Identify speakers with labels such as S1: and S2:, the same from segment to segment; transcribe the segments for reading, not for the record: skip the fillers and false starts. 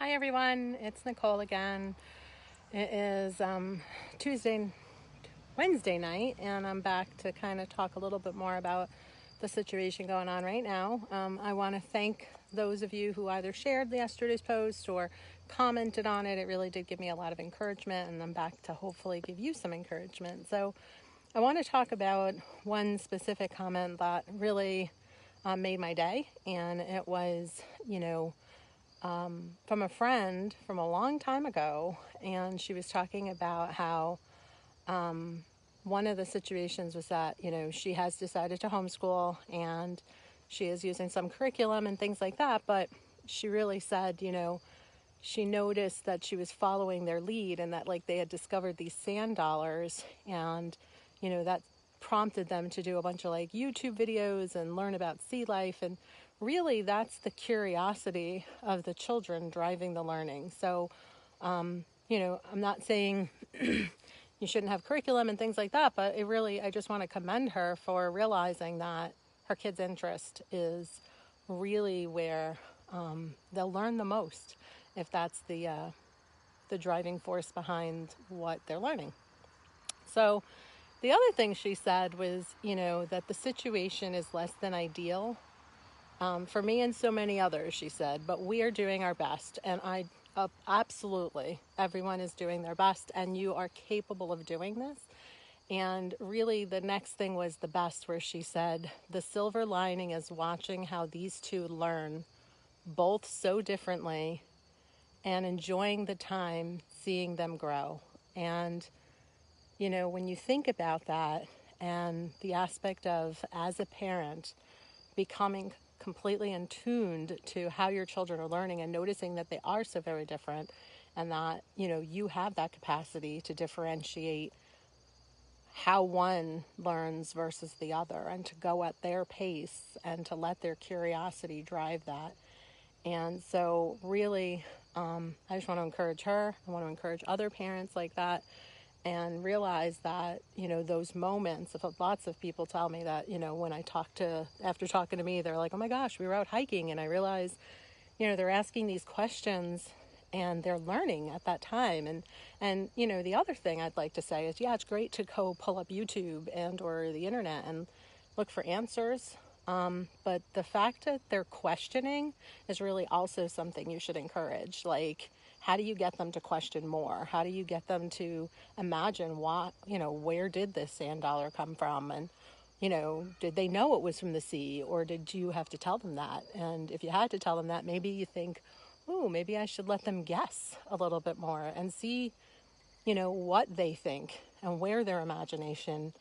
S1: Hi everyone, it's Nicole again. It is Wednesday night, and I'm back to kind of talk a little bit more about the situation going on right now. I want to thank those of you who either shared yesterday's post or commented on it. It really did give me a lot of encouragement, and I'm back to hopefully give you some encouragement. So I want to talk about one specific comment that really made my day, and it was, from a friend from a long time ago, and she was talking about how one of the situations was that, she has decided to homeschool and she is using some curriculum and things like that, but she really said, she noticed that she was following their lead and that like they had discovered these sand dollars, and, that prompted them to do a bunch of like YouTube videos and learn about sea life. And really that's the curiosity of the children driving the learning. So, I'm not saying you shouldn't have curriculum and things like that, but I just want to commend her for realizing that her kids' interest is really where they'll learn the most, if that's the driving force behind what they're learning. So the other thing she said was, that the situation is less than ideal for me and so many others, she said, but we are doing our best. And absolutely, everyone is doing their best, and you are capable of doing this. And really, the next thing was the best, where she said, the silver lining is watching how these two learn both so differently and enjoying the time seeing them grow. And when you think about that and the aspect of, as a parent, becoming completely attuned to how your children are learning and noticing that they are so very different, and that, you have that capacity to differentiate how one learns versus the other, and to go at their pace and to let their curiosity drive that. And so really, I just want to encourage her. I want to encourage other parents like that, and realize that, those moments, if lots of people tell me that, when after talking to me, they're like, oh my gosh, we were out hiking and I realized, they're asking these questions and they're learning at that time. And the other thing I'd like to say is, yeah, it's great to go pull up YouTube and or the internet and look for answers. But the fact that they're questioning is really also something you should encourage. Like, how do you get them to question more? How do you get them to imagine where did this sand dollar come from? And, did they know it was from the sea, or did you have to tell them that? And if you had to tell them that, maybe you think, oh, maybe I should let them guess a little bit more and see, what they think and where their imagination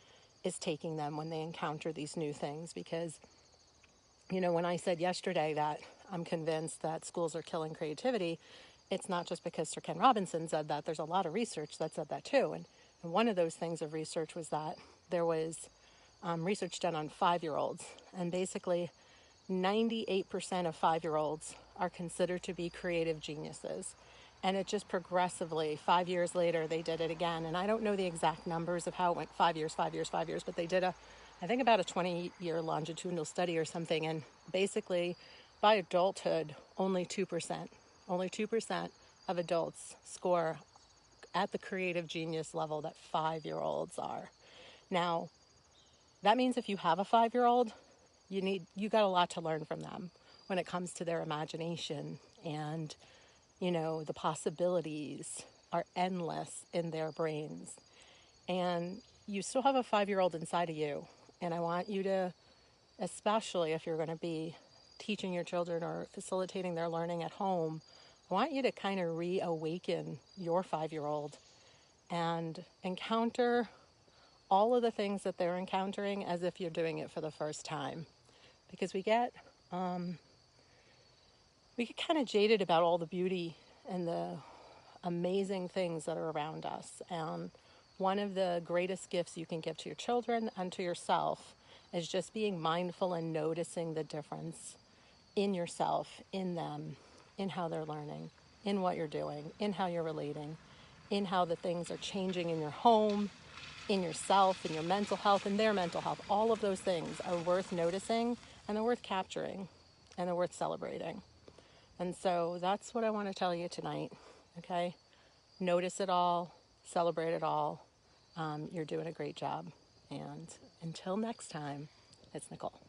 S1: is taking them when they encounter these new things. Because, when I said yesterday that I'm convinced that schools are killing creativity, it's not just because Sir Ken Robinson said that. There's a lot of research that said that too. And one of those things of research was that there was research done on 5-year-olds. And basically 98% of 5-year-olds are considered to be creative geniuses. And it just progressively, 5 years later, they did it again. And I don't know the exact numbers of how it went 5 years, but they did I think about a 20-year longitudinal study or something. And basically, by adulthood, only 2% of adults score at the creative genius level that 5-year-olds are. Now, that means if you have a 5-year-old, you got a lot to learn from them when it comes to their imagination. And, the possibilities are endless in their brains. And you still have a 5-year-old inside of you. And I want you to, especially if you're going to be teaching your children or facilitating their learning at home, I want you to kind of reawaken your 5-year-old and encounter all of the things that they're encountering as if you're doing it for the first time. Because we get kind of jaded about all the beauty and the amazing things that are around us. And one of the greatest gifts you can give to your children and to yourself is just being mindful and noticing the difference in yourself, in them, in how they're learning, in what you're doing, in how you're relating, in how the things are changing in your home, in yourself, in your mental health, in their mental health. All of those things are worth noticing, and they're worth capturing, and they're worth celebrating. And so that's what I want to tell you tonight. Okay? Notice it all, celebrate it all. You're doing a great job. And until next time, it's Nicole.